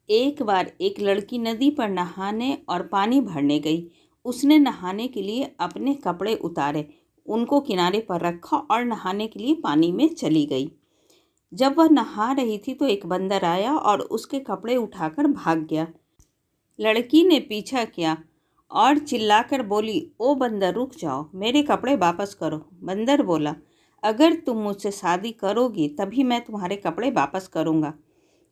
एक बार एक लड़की नदी पर नहाने और पानी भरने गई। उसने नहाने के लिए अपने कपड़े उतारे, उनको किनारे पर रखा और नहाने के लिए पानी में चली गई। जब वह नहा रही थी तो एक बंदर आया और उसके कपड़े उठाकर भाग गया। लड़की ने पीछा किया और चिल्लाकर बोली, ओ बंदर, रुक जाओ, मेरे कपड़े वापस करो। बंदर बोला, अगर तुम मुझसे शादी करोगी तभी मैं तुम्हारे कपड़े वापस करूँगा।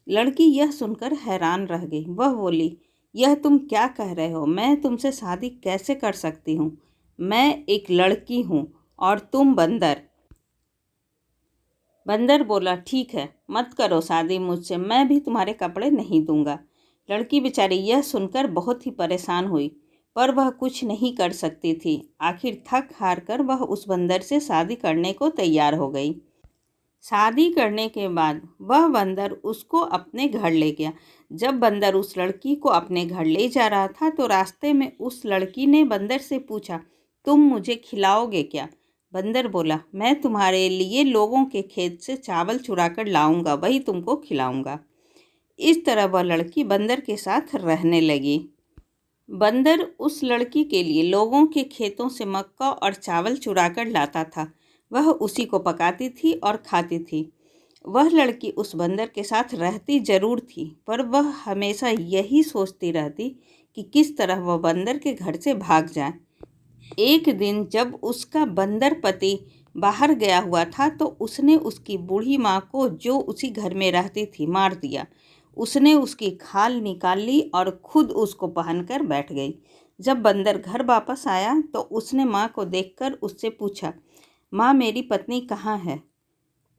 लड़की यह सुनकर हैरान रह गई। वह बोली, यह तुम क्या कह रहे हो? मैं तुमसे शादी कैसे कर सकती हूँ? मैं एक लड़की हूँ और तुम बंदर। बंदर बोला, ठीक है, मत करो शादी मुझसे, मैं भी तुम्हारे कपड़े नहीं दूंगा। लड़की बेचारी यह सुनकर बहुत ही परेशान हुई, पर वह कुछ नहीं कर सकती थी। आखिर थक हार कर वह उस बंदर से शादी करने को तैयार हो गई। शादी करने के बाद वह बंदर उसको अपने घर ले गया। जब बंदर उस लड़की को अपने घर ले जा रहा था तो रास्ते में उस लड़की ने बंदर से पूछा, तुम मुझे खिलाओगे क्या? बंदर बोला, मैं तुम्हारे लिए लोगों के खेत से चावल चुरा कर लाऊंगा, वही तुमको खिलाऊंगा। इस तरह वह लड़की बंदर के साथ रहने लगी। बंदर उस लड़की के लिए लोगों के खेतों से मक्का और चावल चुरा कर लाता था। वह उसी को पकाती थी और खाती थी। वह लड़की उस बंदर के साथ रहती जरूर थी, पर वह हमेशा यही सोचती रहती कि किस तरह वह बंदर के घर से भाग जाए। एक दिन जब उसका बंदर पति बाहर गया हुआ था तो उसने उसकी बूढ़ी माँ को, जो उसी घर में रहती थी, मार दिया। उसने उसकी खाल निकाल ली और खुद उसको पहनकर बैठ गई। जब बंदर घर वापस आया तो उसने माँ को देखकर उससे पूछा, माँ, मेरी पत्नी कहाँ है?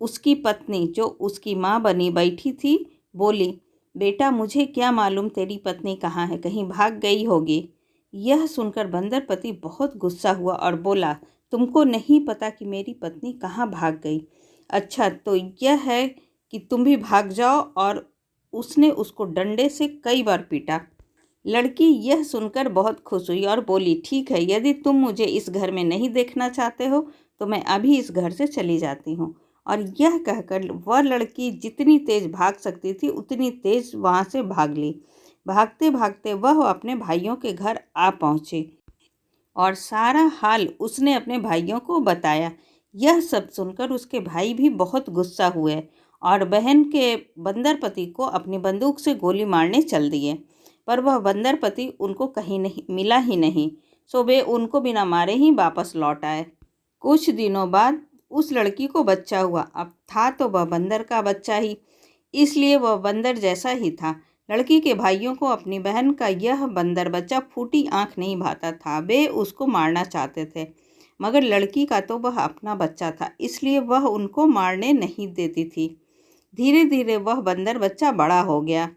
उसकी पत्नी, जो उसकी माँ बनी बैठी थी, बोली, बेटा, मुझे क्या मालूम तेरी पत्नी कहाँ है, कहीं भाग गई होगी। यह सुनकर बंदर पति बहुत गुस्सा हुआ और बोला, तुमको नहीं पता कि मेरी पत्नी कहाँ भाग गई? अच्छा, तो यह है कि तुम भी भाग जाओ। और उसने उसको डंडे से कई बार पीटा। लड़की यह सुनकर बहुत खुश हुई और बोली, ठीक है, यदि तुम मुझे इस घर में नहीं देखना चाहते हो तो मैं अभी इस घर से चली जाती हूँ। और यह कहकर वह लड़की जितनी तेज भाग सकती थी उतनी तेज वहाँ से भाग ली। भागते भागते वह अपने भाइयों के घर आ पहुँची और सारा हाल उसने अपने भाइयों को बताया। यह सब सुनकर उसके भाई भी बहुत गुस्सा हुए और बहन के बंदरपति को अपनी बंदूक से गोली मारने चल दिए। पर वह बंदरपति उनको कहीं नहीं मिला ही नहीं, सो वे उनको बिना मारे ही वापस लौट आए। कुछ दिनों बाद उस लड़की को बच्चा हुआ। अब था तो वह बंदर का बच्चा ही, इसलिए वह बंदर जैसा ही था। लड़की के भाइयों को अपनी बहन का यह बंदर बच्चा फूटी आंख नहीं भाता था। वे उसको मारना चाहते थे, मगर लड़की का तो वह अपना बच्चा था, इसलिए वह उनको मारने नहीं देती थी। धीरे धीरे वह बंदर बच्चा बड़ा हो गया।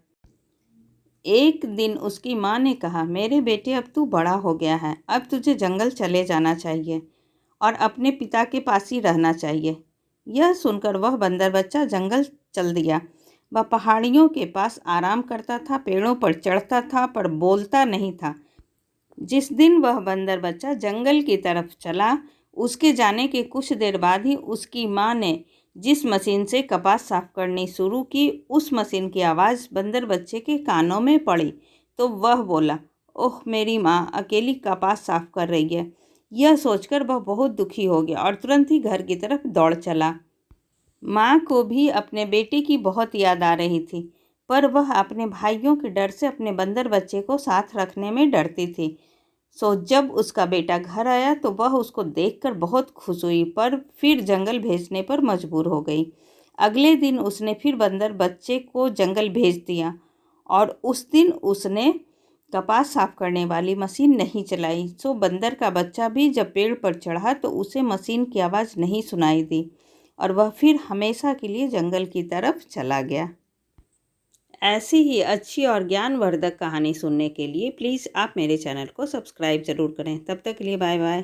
एक दिन उसकी माँ ने कहा, मेरे बेटे, अब तू बड़ा हो गया है, अब तुझे जंगल चले जाना चाहिए और अपने पिता के पास ही रहना चाहिए। यह सुनकर वह बंदर बच्चा जंगल चल दिया। वह पहाड़ियों के पास आराम करता था, पेड़ों पर चढ़ता था, पर बोलता नहीं था। जिस दिन वह बंदर बच्चा जंगल की तरफ चला, उसके जाने के कुछ देर बाद ही उसकी माँ ने जिस मशीन से कपास साफ करनी शुरू की, उस मशीन की आवाज़ बंदर बच्चे के कानों में पड़ी तो वह बोला, ओह, मेरी माँ अकेली कपास साफ कर रही है। यह सोचकर वह बहुत दुखी हो गया और तुरंत ही घर की तरफ दौड़ चला। माँ को भी अपने बेटे की बहुत याद आ रही थी, पर वह अपने भाइयों के डर से अपने बंदर बच्चे को साथ रखने में डरती थी। सो जब उसका बेटा घर आया तो वह उसको देखकर बहुत खुश हुई, पर फिर जंगल भेजने पर मजबूर हो गई। अगले दिन उसने फिर बंदर बच्चे को जंगल भेज दिया और उस दिन उसने कपास साफ करने वाली मशीन नहीं चलाई। सो बंदर का बच्चा भी जब पेड़ पर चढ़ा तो उसे मशीन की आवाज़ नहीं सुनाई दी और वह फिर हमेशा के लिए जंगल की तरफ चला गया। ऐसी ही अच्छी और ज्ञानवर्धक कहानी सुनने के लिए प्लीज़ आप मेरे चैनल को सब्सक्राइब ज़रूर करें। तब तक के लिए बाय बाय।